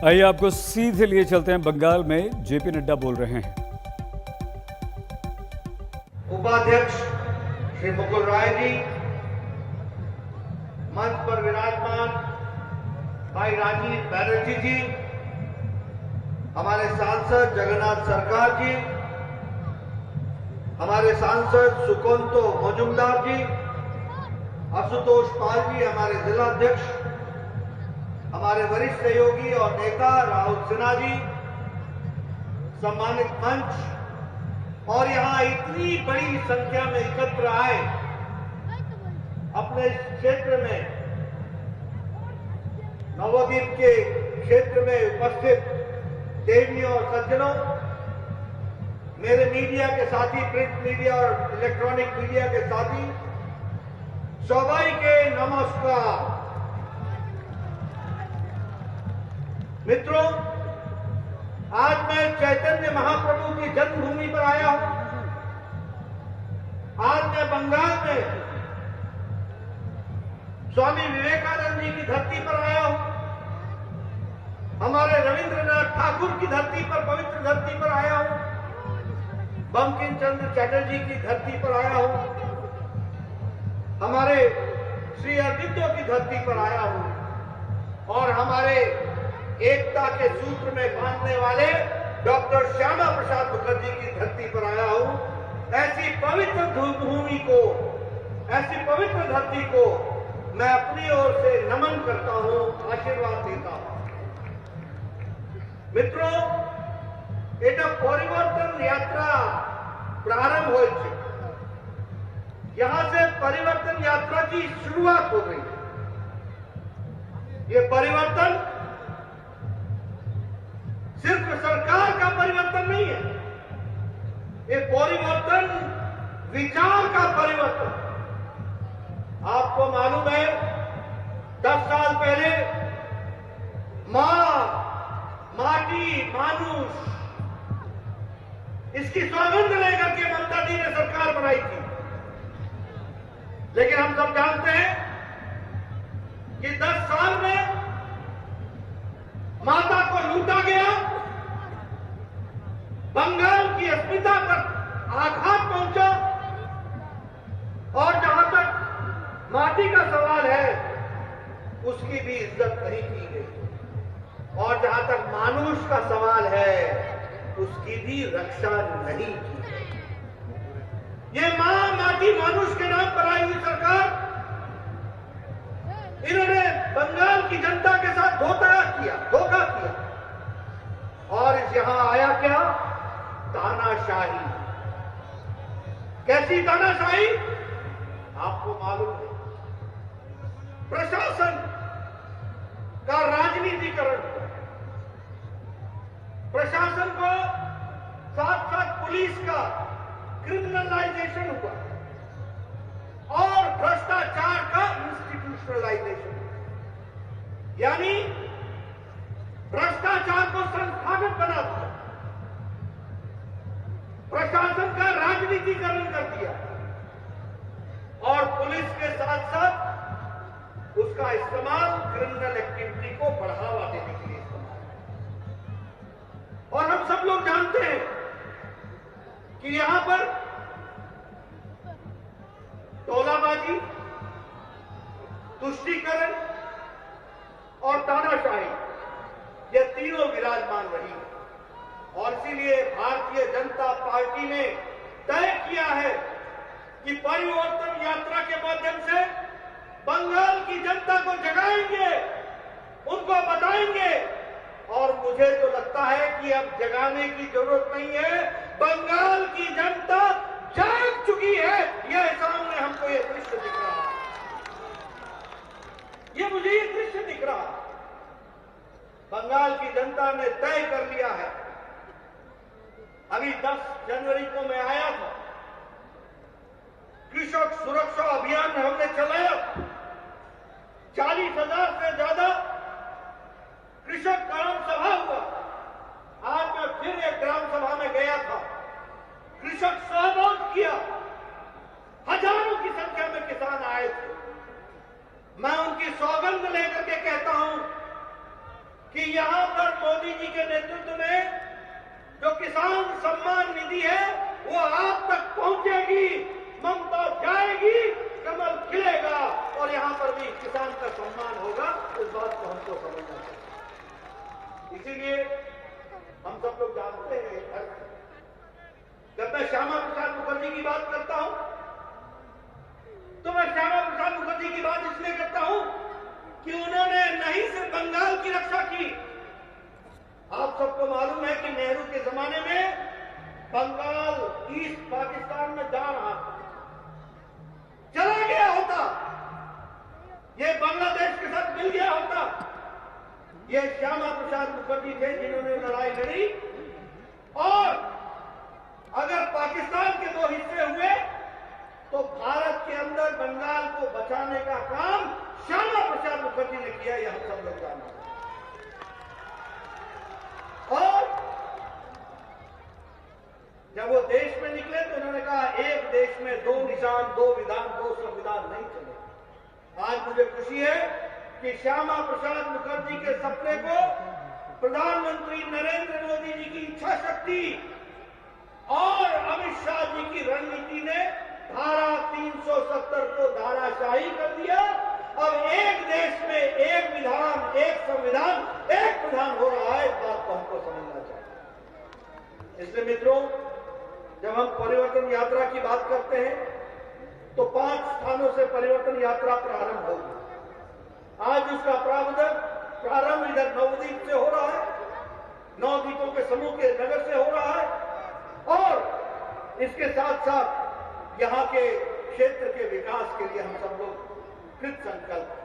आइए आपको सीधे लिए चलते हैं बंगाल में। जेपी नड्डा बोल रहे हैं। उपाध्यक्ष श्री मुकुल राय जी, मंच पर विराजमान भाई राजीव बैनर्जी जी, हमारे सांसद जगन्नाथ सरकार जी, हमारे सांसद सुकोंतो मजुमदार जी, आशुतोष पाल जी हमारे जिला अध्यक्ष, हमारे वरिष्ठ सहयोगी और नेता राहुल सिन्हा जी, सम्मानित मंच और यहां इतनी बड़ी संख्या में एकत्र आए अपने क्षेत्र में, नवद्वीप के क्षेत्र में उपस्थित देवियों और सज्जनों, मेरे मीडिया के साथी, प्रिंट मीडिया और इलेक्ट्रॉनिक मीडिया के साथी, सभी के नमस्कार। मित्रों, आज मैं चैतन्य महाप्रभु की जन्मभूमि पर आया हूं। आज मैं बंगाल में स्वामी विवेकानंद जी की धरती पर आया हूं। हमारे रविंद्रनाथ ठाकुर की धरती पर, पवित्र धरती पर आया हूं। बंकिम चंद्र चटर्जी की धरती पर आया हूं। हमारे श्री अरबिंदो की धरती पर आया हूं और हमारे एकता के सूत्र में बांधने वाले डॉक्टर श्यामा प्रसाद मुखर्जी की धरती पर आया हूं। ऐसी पवित्र भूमि को, ऐसी पवित्र धरती को मैं अपनी ओर से नमन करता हूं, आशीर्वाद देता हूं। मित्रों, এটা परिवर्तन यात्रा प्रारंभ हो चुकी, यहां से परिवर्तन यात्रा की शुरुआत हो गई। ये परिवर्तन सिर्फ सरकार का परिवर्तन नहीं है, ये परिवर्तन विचार का परिवर्तन। आपको मालूम है, 10 साल पहले मां, माटी, मानुष, इसकी सौगंध लेकर के ममता जी ने सरकार बनाई थी। लेकिन हम सब जानते हैं कि 10 साल में माता को लूटा गया, बंगाल की अस्मिता पर आघात पहुंचा और जहां तक माटी का सवाल है उसकी भी इज्जत नहीं की गई और जहां तक मानुष का सवाल है उसकी भी रक्षा नहीं की गई। ये मां, माटी, मानुष के नाम पर आई हुई सरकार, इन्होंने बंगाल की जनता के साथ धोखा किया और यहां आया क्या? तानाशाही। कैसी तानाशाही? आपको मालूम है, प्रशासन का राजनीतिकरण हुआ, प्रशासन को साथ साथ पुलिस का क्रिमिनलाइजेशन हुआ और भ्रष्टाचार का इंस्टीट्यूशनलाइजेशन, यानी भ्रष्टाचार को संस्थागत बना दिया, प्रशासन का राजनीतिकरण कर दिया और पुलिस के साथ साथ उसका इस्तेमाल क्रिमिनल एक्टिविटी को बढ़ावा देने के लिए इस्तेमाल। और हम सब लोग जानते हैं कि यहां पर तोलाबाजी, तुष्टीकरण और तानाशाही, ये तीनों विराजमान रही और इसीलिए भारतीय जनता पार्टी ने तय किया है कि परिवर्तन यात्रा के माध्यम से बंगाल की जनता को जगाएंगे, उनको बताएंगे और मुझे तो लगता है कि अब जगाने की जरूरत नहीं है, बंगाल की जनता जाग चुकी है। यह सामने हमको ये दृश्य दिख रहा है, मुझे ये दृश्य दिख रहा है। बंगाल की जनता ने तय कर लिया है। अभी 10 जनवरी को मैं आया था, कृषक सुरक्षा अभियान हमने चलाया, 40,000 से ज्यादा कृषक ग्राम सभा हुआ। आज मैं फिर एक ग्राम सभा में गया था, कृषक सहभाग किया, हजारों की संख्या में किसान आए थे। मैं उनकी सौगंध लेकर के कहता हूं कि यह यहां पर मोदी जी के नेतृत्व में जो किसान सम्मान निधि है वो आप तक पहुंचेगी, ममता जाएगी, कमल खिलेगा और यहां पर भी किसान का सम्मान होगा। इस बात को हमको समझना चाहिए। इसीलिए हम सब लोग जानते हैं, जब मैं श्यामा प्रसाद मुखर्जी की बात करता हूं तो मैं श्यामा प्रसाद मुखर्जी की बात इसलिए करता हूं कि उन्होंने नहीं सिर्फ बंगाल की रक्षा की। आप सबको मालूम है कि नेहरू के जमाने में बंगाल ईस्ट पाकिस्तान में जा रहा था, चला गया होता, ये बांग्लादेश के साथ मिल गया होता। ये श्यामा प्रसाद मुखर्जी थे जिन्होंने लड़ाई लड़ी और अगर पाकिस्तान के दो हिस्से हुए तो भारत के अंदर बंगाल को बचाने का काम श्यामा प्रसाद मुखर्जी ने किया। यह हम सब लोग जानते हैं। और जब वो देश में निकले तो उन्होंने कहा एक देश में दो निशान, दो विधान, दो संविधान नहीं चले। आज मुझे खुशी है कि श्यामा प्रसाद मुखर्जी के सपने को प्रधानमंत्री नरेंद्र मोदी जी की इच्छा शक्ति और अमित शाह जी की रणनीति ने धारा 370 को धाराशाही कर दिया। अब एक देश में एक विधान, एक संविधान, एक प्रधान हो रहा है। इस बात को हमको समझना चाहिए। इसलिए मित्रों, जब हम परिवर्तन यात्रा की बात करते हैं तो 5 स्थानों से परिवर्तन यात्रा प्रारंभ होगी। आज उसका प्रारंभ इधर नवद्वीप से हो रहा है, 9 द्वीपों के समूह के नगर से हो रहा है और इसके साथ साथ यहां के क्षेत्र के विकास के लिए हम सब लोग कृत संकल्प हैं।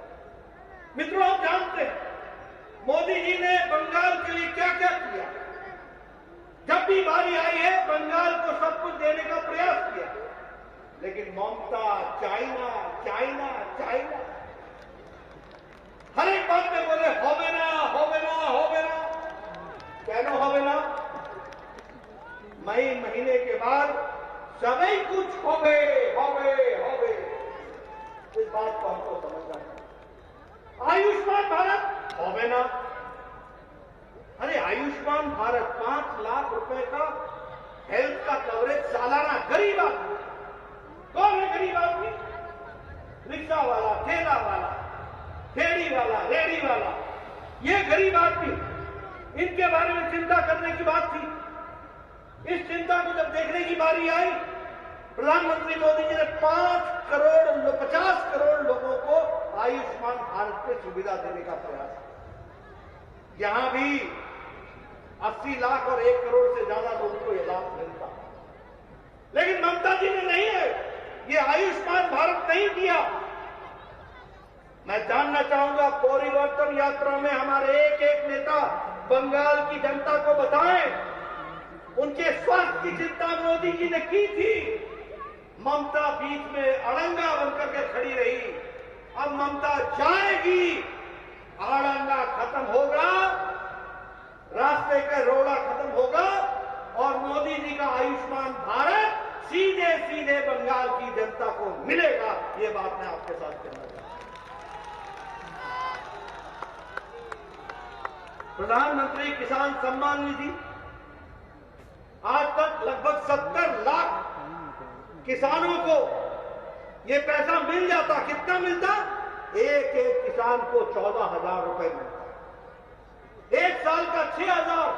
मित्रों, आप जानते हैं मोदी जी ने बंगाल के लिए क्या क्या किया। जब भी बारी आई है बंगाल को सब कुछ देने का प्रयास किया, लेकिन ममता चाइना चाइना चाइना, हर एक बात में बोले होवे ना होवे ना होवे ना। कहना होवे ना, मई महीने के बाद सभी कुछ होवे होवे होवे। इस बात को हमको समझना है। आयुष्मान भारत होवे ना, अरे आयुष्मान भारत 5 लाख रुपए का हेल्थ का कवरेज सालाना। गरीब आदमी कौन है? गरीब आदमी, रिक्शा वाला, ठेला वाला, फेरी वाला, रेडी वाला, ये गरीब आदमी, इनके बारे में चिंता करने की बात थी। इस चिंता को जब देखने की बारी आई, प्रधानमंत्री मोदी जी ने 50 करोड़ लोगों को आयुष्मान भारत पे सुविधा देने का प्रयास किया। यहां भी 80 लाख और 1 करोड़ से ज्यादा लोगों को यह लाभ मिलता, लेकिन ममता जी ने नहीं है, ये आयुष्मान भारत नहीं दिया। मैं जानना चाहूंगा परिवर्तन यात्रा में हमारे एक एक नेता बंगाल की जनता को बताएं, उनके स्वास्थ्य की चिंता मोदी जी ने की थी। ममता बीच में अड़ंगा बनकर के खड़ी रही। अब ममता जाएगी, अड़ंगा खत्म होगा, रास्ते का रोड़ा खत्म होगा और मोदी जी का आयुष्मान भारत सीधे सीधे बंगाल की जनता को मिलेगा। ये बात मैं आपके साथ कहना चाहता हूं। प्रधानमंत्री किसान सम्मान निधि, आज तक लगभग 70 लाख किसानों को ये पैसा मिल जाता। कितना मिलता? एक एक किसान को 14,000 रुपए मिलता। एक साल का 6,000,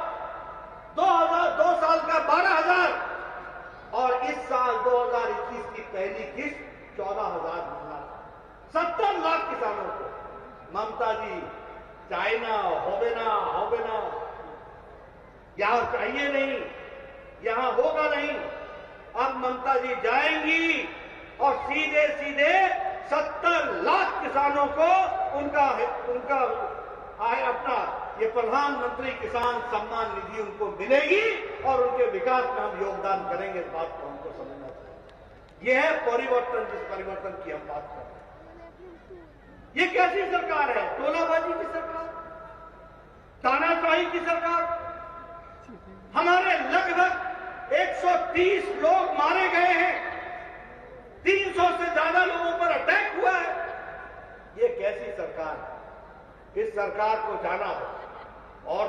2 साल का 12,000 और इस साल 2021 की पहली किस्त 14,000 मिला। 70 लाख किसानों को। ममता जी चाइना होवे ना होवे ना, यहां चाहिए नहीं, यहां होगा नहीं। अब ममता जी जाएंगी और सीधे सीधे 70 लाख किसानों को उनका अपना ये प्रधानमंत्री किसान सम्मान निधि उनको मिलेगी और उनके विकास में हम योगदान करेंगे। इस बात को हमको समझना चाहिए। यह है परिवर्तन, जिस परिवर्तन की हम बात कर रहे हैं। ये कैसी सरकार है? टोलाबाजी की सरकार, तानाशाही की सरकार। हमारे लगभग 130 लोग मारे गए हैं, 300 से ज्यादा लोगों पर अटैक हुआ है। ये कैसी सरकार है? इस सरकार को जाना हो और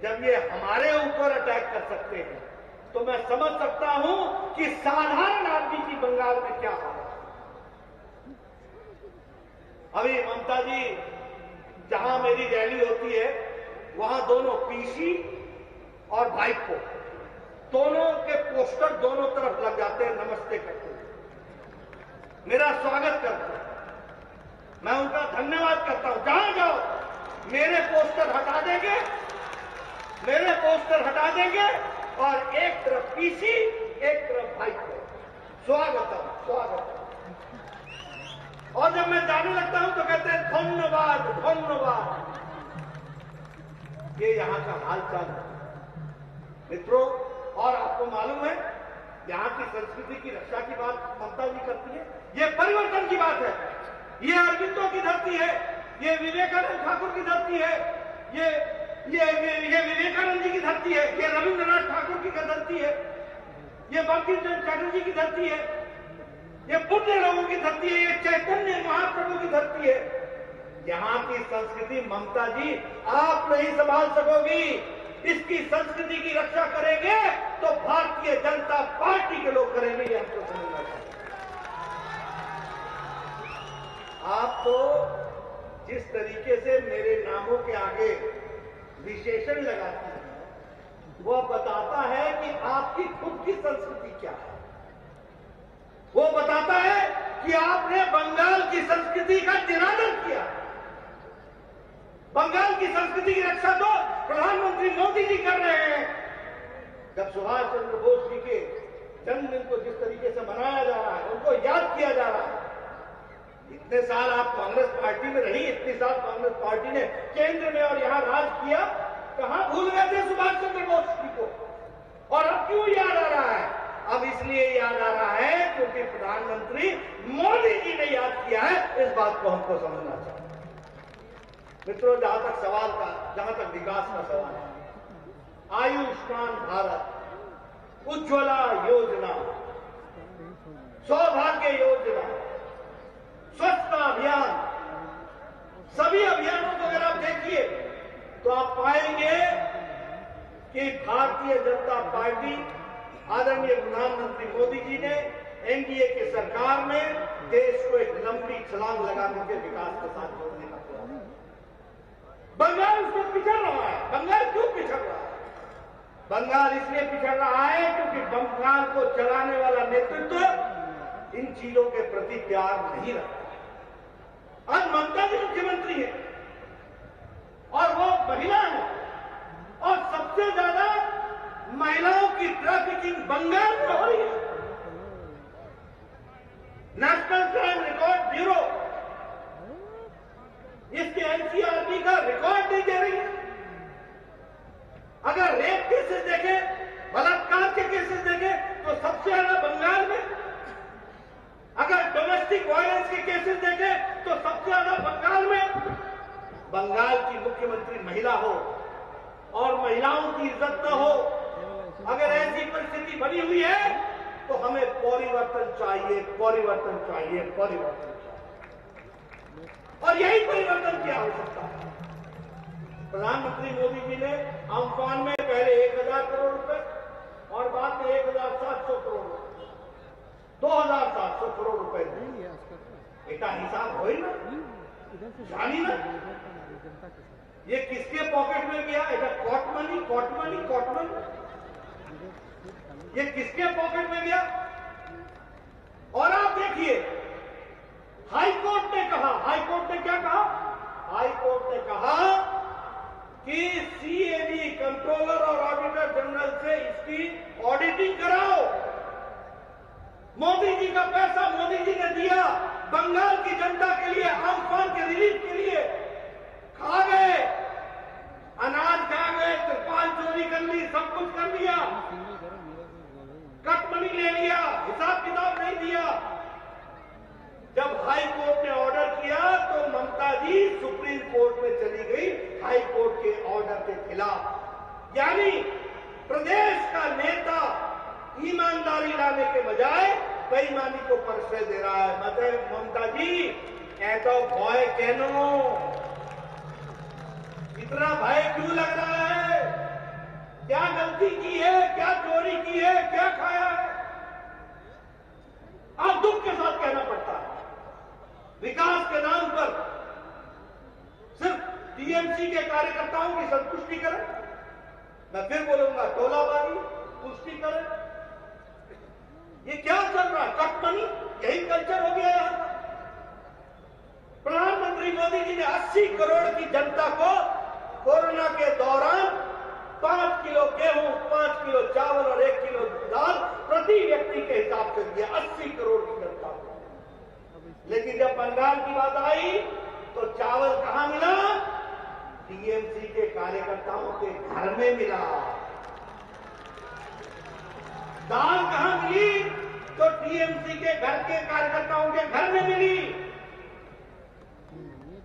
जब ये हमारे ऊपर अटैक कर सकते हैं तो मैं समझ सकता हूं कि साधारण आदमी की बंगाल में क्या हालत है। अभी ममता जी जहां मेरी रैली होती है वहां दोनों पीसी और भाईपो दोनों के पोस्टर दोनों तरफ लग जाते हैं, नमस्ते करते हैं, मेरा स्वागत करते हैं। मैं उनका धन्यवाद करता हूं। जहां जाओ मेरे पोस्टर हटा देंगे, मेरे पोस्टर हटा देंगे और एक तरफ पीसी एक तरफ भाईपो, स्वागतम स्वागतम। और जब मैं जाने लगता हूं तो कहते हैं धन्यवाद धन्यवाद। ये यहां का हालचाल है मित्रों। और आपको मालूम है यहां की संस्कृति की रक्षा की बात ममता जी करती है, ये परिवर्तन की बात है, ये अरविंदो की धरती है, ये विवेकानंद ठाकुर की धरती है, ये विवेकानंद जी की धरती है, ये रविंद्रनाथ ठाकुर की धरती है, ये बंकिम चंद्र चटर्जी की धरती है, ये पुण्य लोगों की धरती है, ये चैतन्य महाप्रभु की धरती है। यहां की संस्कृति ममता जी आप नहीं संभाल सकोगी। इसकी संस्कृति की रक्षा करेंगे तो भारतीय जनता पार्टी के लोग करेंगे, ये हमको समझना चाहिए। आप तो जिस तरीके से मेरे नामों के आगे विशेषण लगाती हैं वो बताता है कि आपकी खुद की संस्कृति क्या है। वो बताता है कि आपने बंगाल की संस्कृति का निरादर किया। बंगाल की संस्कृति की रक्षा तो प्रधानमंत्री मोदी जी कर रहे हैं। जब सुभाष चंद्र बोस जी के जन्मदिन को जिस तरीके से मनाया जा रहा है, उनको याद किया जा रहा है। इतने साल आप कांग्रेस पार्टी में रही, इतने साल कांग्रेस पार्टी ने केंद्र में और यहां राज किया, कहां भूल गए थे सुभाष चंद्र बोस जी को? और अब क्यों याद आ रहा है? अब इसलिए याद आ रहा है क्योंकि प्रधानमंत्री मोदी जी ने याद किया है। इस बात को हमको समझना चाहिए मित्रों। जहां तक सवाल का, जहां तक विकास का सवाल है, आयुष्मान भारत, उज्ज्वला योजना, सौभाग्य योजना, स्वच्छता अभियान, सभी अभियानों को अगर आप देखिए तो आप पाएंगे कि भारतीय जनता पार्टी, आदरणीय प्रधानमंत्री मोदी जी ने एनडीए की सरकार में देश को एक लंबी छलांग लगाने के विकास के साथ जोड़ने का प्रयास। बंगाल उसको पिछड़ रहा है। बंगाल क्यों पिछड़ रहा है? बंगाल इसलिए पिछड़ रहा है क्योंकि बंगाल को चलाने वाला नेतृत्व इन चीजों के प्रति प्यार नहीं रखता। आज ममता जी मुख्यमंत्री है और वो महिला है और सबसे ज्यादा महिलाओं की ट्रैफिकिंग बंगाल में हो रही है। नेशनल क्राइम रिकॉर्ड ब्यूरो इसके एनसीआरबी का रिकॉर्ड नहीं दे रही है। अगर रेप केसेस देखें, बलात्कार के केसेस देखें तो सबसे ज्यादा बंगाल में। अगर डोमेस्टिक वायलेंस के केसेस देखें तो सबसे ज्यादा बंगाल में। बंगाल की मुख्यमंत्री महिला हो और महिलाओं की इज्जत न हो, अगर ऐसी परिस्थिति बनी हुई है तो हमें परिवर्तन चाहिए, परिवर्तन चाहिए, परिवर्तन चाहिए। और यही परिवर्तन की आवश्यकता है। प्रधानमंत्री मोदी जी ने अम्फान में पहले 1000 करोड़ रुपए और बाद में 1700 करोड़ रुपए, 2700 करोड़ रुपए बेटा हिसाब हो ही ना, जानी ना ये किसके पॉकेट में गया? ऐसा caught money, caught money, caught money, ये किसके पॉकेट में गया? और आप देखिए हाईकोर्ट ने कहा, हाईकोर्ट ने क्या कहा? हाईकोर्ट ने कहा कि सीएजी कंट्रोलर और ऑडिटर जनरल से इसकी ऑडिटिंग कराओ। मोदी जी का पैसा मोदी जी ने दिया बंगाल की जनता के लिए, अम्फान के रिलीफ के लिए। खा गए, अनाज खा गए, तिरपाल चोरी कर ली, सब कुछ कर लिया, कट मनी ले लिया, हिसाब किताब नहीं दिया। जब हाई कोर्ट ने ऑर्डर किया तो ममता जी सुप्रीम कोर्ट में चली गई हाई कोर्ट के ऑर्डर के खिलाफ। यानी प्रदेश का नेता ईमानदारी लाने के बजाय बेईमानी को परिचय दे रहा है। मतलब ममता जी ऐसा भय कहनो, इतना भय क्यों लग रहा है? ज्यादती की है, क्या चोरी की है, क्या खाया है। आज दुख के साथ कहना पड़ता है, विकास के नाम पर सिर्फ टीएमसी के कार्यकर्ताओं की संतुष्टि करें। मैं फिर बोलूंगा, टोलाबाजी, पुष्टिकरण, ये क्या चल रहा है? कट मनी, यही कल्चर हो गया यहां का। प्रधानमंत्री मोदी जी ने 80 करोड़ की जनता को कोरोना के दौरान 5 किलो गेहूं, 5 किलो चावल और 1 किलो दाल प्रति व्यक्ति के हिसाब से दिया, 80 करोड़ की जनता को। लेकिन जब बंगाल की बात आई तो चावल कहां मिला? टीएमसी के कार्यकर्ताओं के घर में मिला। दाल कहां मिली? तो टीएमसी के घर के कार्यकर्ताओं के घर में मिली।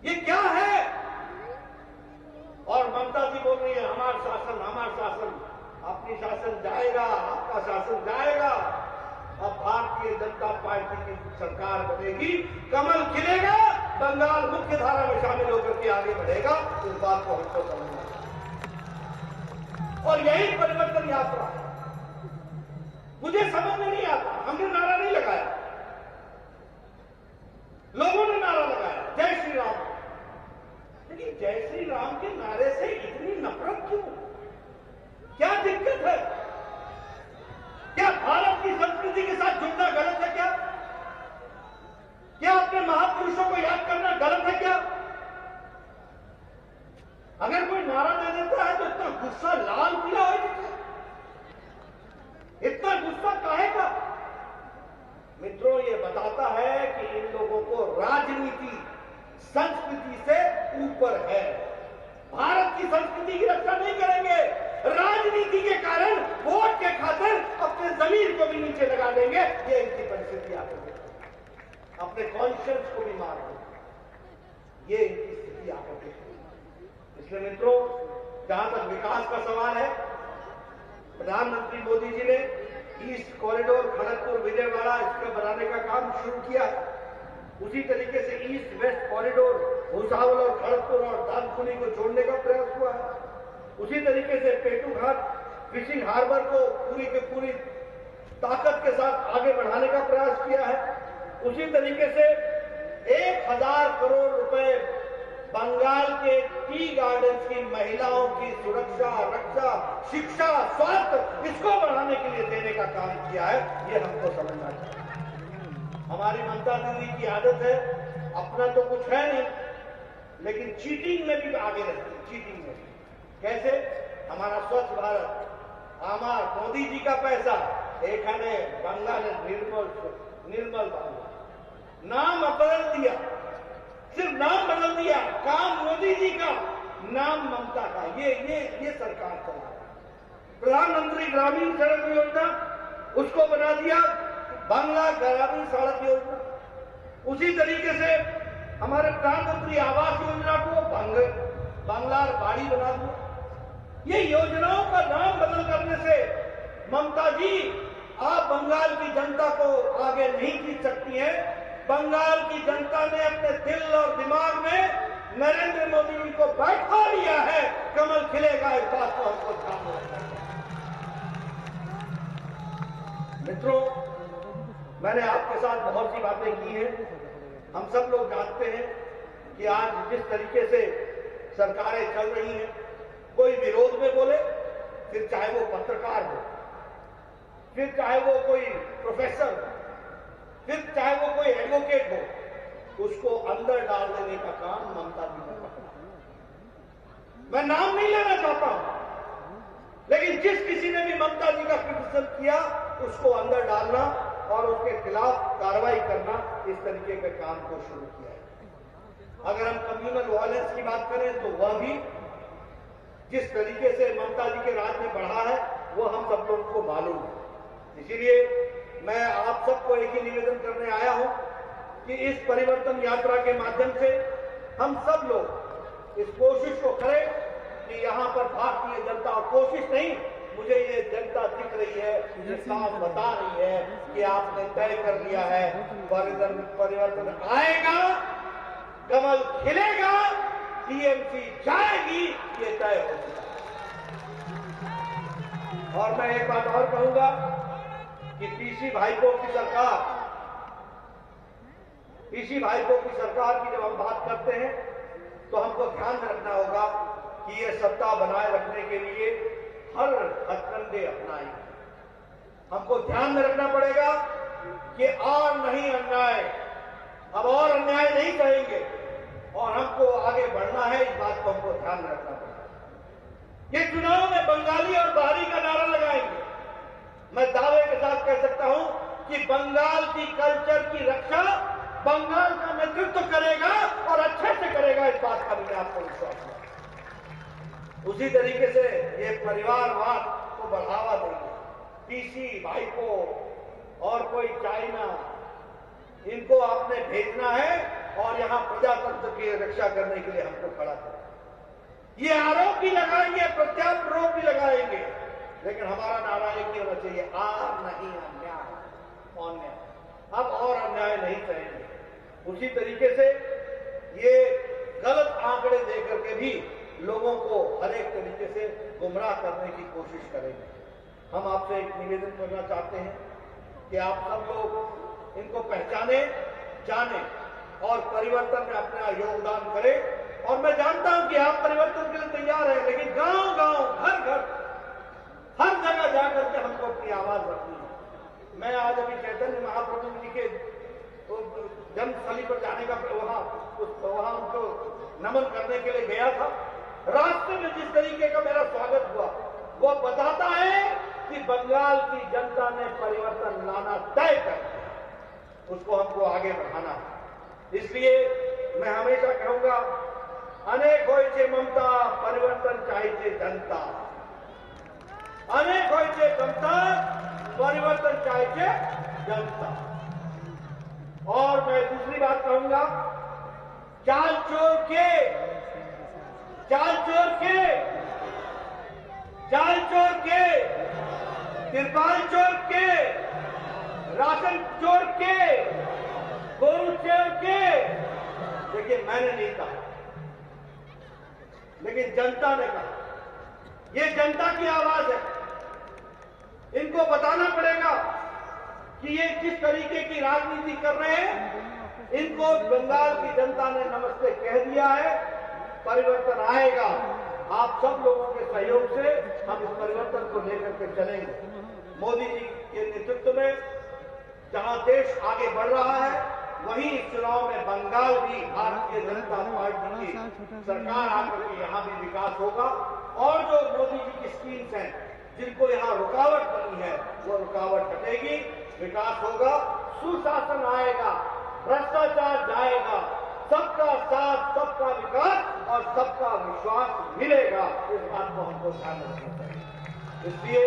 ये क्या है? और ममता जी बोल रही है हमारा शासन, हमारा शासन। अपनी शासन जाएगा, आपका शासन जाएगा। अब भारतीय जनता पार्टी की सरकार बनेगी, कमल खिलेगा, बंगाल मुख्य धारा में शामिल होकर के आगे बढ़ेगा। इस बात को हमको समझना है और यही परिवर्तन यात्रा। मुझे समझ में नहीं आता, हमने नारा नहीं लगाया, लोगों ने नारा लगाया जय श्री राम। लेकिन जय श्री राम के नारे से इतनी नफरत क्यों? क्या दिक्कत है? क्या भारत की संस्कृति के साथ जुड़ना गलत है? क्या अपने महापुरुषों को याद करना गलत है? क्या अगर कोई नारा दे देता है तो इतना गुस्सा लाल पीला हो जाता है? इतना गुस्सा काहे का? मित्रों, ये बताता है कि इन लोगों को राजनीति संस्कृति से ऊपर है। भारत की संस्कृति की रक्षा नहीं करेंगे, राजनीति के कारण वोट के खातिर अपने जमीन को भी नीचे लगा देंगे। ये इनकी परिस्थिति आकर अपने कॉन्शियंस को भी मार देंगे। ये इनकी स्थिति आकर के। इसलिए मित्रों, जहां तक विकास का सवाल है, प्रधानमंत्री मोदी जी ने ईस्ट कॉरिडोर खड़गपुर विजयवाड़ा इसका बनाने का काम शुरू किया। उसी तरीके से ईस्ट वेस्ट कॉरिडोर भुसावल और खड़गपुर और दानकुनी को जोड़ने का प्रयास हुआ है। उसी तरीके से पेटूघाट फिशिंग हार्बर को पूरी के पूरी ताकत के साथ आगे बढ़ाने का प्रयास किया है। उसी तरीके से 1000 करोड़ रुपए बंगाल के टी गार्डन्स की महिलाओं की सुरक्षा, रक्षा, शिक्षा, स्वास्थ्य, इसको बढ़ाने के लिए देने का काम किया है। ये हमको समझना चाहिए। हमारी ममता दीदी की आदत है, अपना तो कुछ है नहीं, लेकिन चीटिंग में भी आगे रहती है। चीटिंग में कैसे? हमारा स्वच्छ भारत, हमारा मोदी जी का पैसा, एक है बंगाल निर्मल बांग्ला, नाम बदल दिया, सिर्फ नाम बदल दिया, काम मोदी जी का, नाम ममता का। ये सरकार चला रहा है। प्रधानमंत्री ग्रामीण सड़क योजना, उसको बना दिया बांग्ला ग्रामीण सड़क योजना। उसी तरीके से हमारे प्रधानमंत्री आवास योजना को बांग्ला बाड़ी बना दिया। ये योजनाओं का नाम बदल करने से ममता जी, आप बंगाल की जनता को आगे नहीं खींच सकती हैं। बंगाल की जनता ने अपने दिल और दिमाग में नरेंद्र मोदी जी को बैठा लिया है। कमल खिलेगा, इस बात को हमको ध्यान में रखना है। मित्रों, मैंने आपके साथ बहुत सी बातें की हैं। हम सब लोग जानते हैं कि आज जिस तरीके से सरकारें चल रही हैं, कोई विरोध में बोले, फिर चाहे वो पत्रकार हो, फिर चाहे वो कोई प्रोफेसर हो, फिर चाहे वो कोई एडवोकेट हो, उसको अंदर डाल देने का काम ममता जी ने पकड़ा। मैं नाम नहीं लेना चाहता हूं, लेकिन जिस किसी ने भी ममता जी का क्रिटिसिज्म किया, उसको अंदर डालना और उसके खिलाफ कार्रवाई करना, इस तरीके के काम को शुरू किया है। अगर हम कम्युनल वायलेंस की बात करें तो वह भी जिस तरीके से ममता जी के राज में बढ़ा है, वो हम सब लोगों को मालूम है। इसीलिए मैं आप सबको एक ही निवेदन करने आया हूं कि इस परिवर्तन यात्रा के माध्यम से हम सब लोग इस कोशिश को करें कि यहां पर भारतीय जनता, कोशिश नहीं, मुझे ये जनता दिख रही है, ये साफ बता रही है कि आपने तय कर लिया है, परिवर्तन आएगा, कमल खिलेगा, टीएमसी जाएगी, ये तय हो चुका है। और मैं एक बात और कहूंगा कि पीसी भाईपो की सरकार की जब हम बात करते हैं तो हमको ध्यान में रखना होगा कि ये सत्ता बनाए रखने के लिए हर हथकंडे अपनाएंगे। हमको ध्यान में रखना पड़ेगा कि और नहीं अन्याय, अब और अन्याय नहीं करेंगे और हमको आगे बढ़ना है। इस बात को हमको ध्यान में रखना पड़ेगा। ये चुनाव में बंगाली और बाहरी का नारा लगाएंगे। मैं दावे के साथ कह सकता हूं कि बंगाल की कल्चर की रक्षा बंगाल का नेतृत्व करेगा और अच्छे से करेगा। इस बात का भी आपको विश्वास है। उसी तरीके से ये परिवारवाद को बढ़ावा देंगे। पीसी भाईपो और कोई चाइना, इनको आपने भेजना है और यहां प्रजातंत्र की रक्षा करने के लिए हमको खड़ा करें। ये आरोप भी लगाएंगे, प्रत्यारोप भी लगाएंगे, लेकिन हमारा नारा एक ही होना चाहिए, आर नहीं अन्याय। अब और अन्याय नहीं करेंगे। उसी तरीके से ये गलत आंकड़े देकर के भी लोगों को हर एक तरीके से गुमराह करने की कोशिश करेंगे। हम आपसे एक निवेदन करना चाहते हैं कि आप सब लोग इनको पहचाने, जाने और परिवर्तन में अपना योगदान करें। और मैं जानता हूं कि आप परिवर्तन के लिए तैयार हैं, लेकिन गांव-गांव, घर-घर, हर जगह जाकर के हमको अपनी आवाज रखनी है। मैं आज अभी चैतन्य महाप्रभु जी के जन्मस्थली पर जाने का वहां उनको नमन करने के लिए गया था। रास्ते में जिस तरीके का मेरा स्वागत हुआ वो बताता है कि बंगाल की जनता ने परिवर्तन लाना तय कर दिया। उसको हमको आगे बढ़ाना है। इसलिए मैं हमेशा कहूंगा, अनेक होय ममता, परिवर्तन चाहिए जनता। अनेक होय ममता, परिवर्तन चाहिए जनता। और मैं दूसरी बात कहूंगा, चाल चोर के, तिरपाल चोर के, राशन चोर के, गोरू चोर के, देखिए मैंने नहीं कहा, लेकिन जनता ने कहा। ये जनता की आवाज है। इनको बताना पड़ेगा कि ये जिस तरीके की राजनीति कर रहे हैं, इनको बंगाल की जनता ने नमस्ते कह दिया है। परिवर्तन आएगा। आप सब लोगों के सहयोग से हम इस परिवर्तन को लेकर के चलेंगे। मोदी जी के नेतृत्व में जहां देश आगे बढ़ रहा है, वहीं इस चुनाव में बंगाल भी भारतीय जनता पार्टी की सरकार आकर के यहाँ भी विकास होगा। और जो मोदी जी की स्कीम्स हैं, जिनको यहाँ रुकावट बनी है, वो रुकावट हटेगी, विकास होगा, सुशासन आएगा, भ्रष्टाचार जाएगा, सबका साथ, सबका विकास और सबका विश्वास मिलेगा। इस बात को हमको ध्यान रखना चाहिए। इसलिए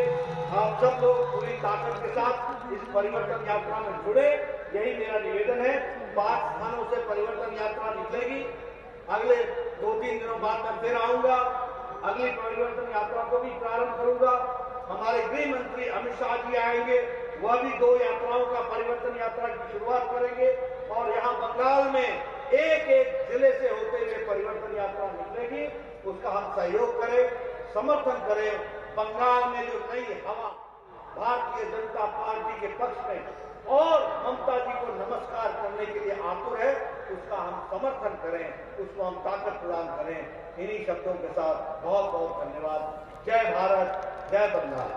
आप सब लोग पूरी ताकत के साथ इस परिवर्तन यात्रा में जुड़े, यही मेरा निवेदन है। 5 स्थानों से परिवर्तन यात्रा निकलेगी। अगले 2-3 दिनों बाद मैं फिर आऊंगा, अगली परिवर्तन यात्रा को भी प्रारंभ करूंगा। हमारे गृह मंत्री अमित शाह जी आएंगे, वह भी 2 यात्राओं का परिवर्तन यात्रा की शुरुआत करेंगे। और यहाँ बंगाल में एक जिले से होते हुए परिवर्तन यात्रा निकलेगी। उसका हम सहयोग करें, समर्थन करें। बंगाल में जो नई हवा भारतीय जनता पार्टी के पक्ष में और ममता जी को नमस्कार करने के लिए आतुर है, उसका हम समर्थन करें, उसको हम ताकत प्रदान करें। इन्हीं शब्दों के साथ बहुत बहुत धन्यवाद। जय भारत, जय बंगाल।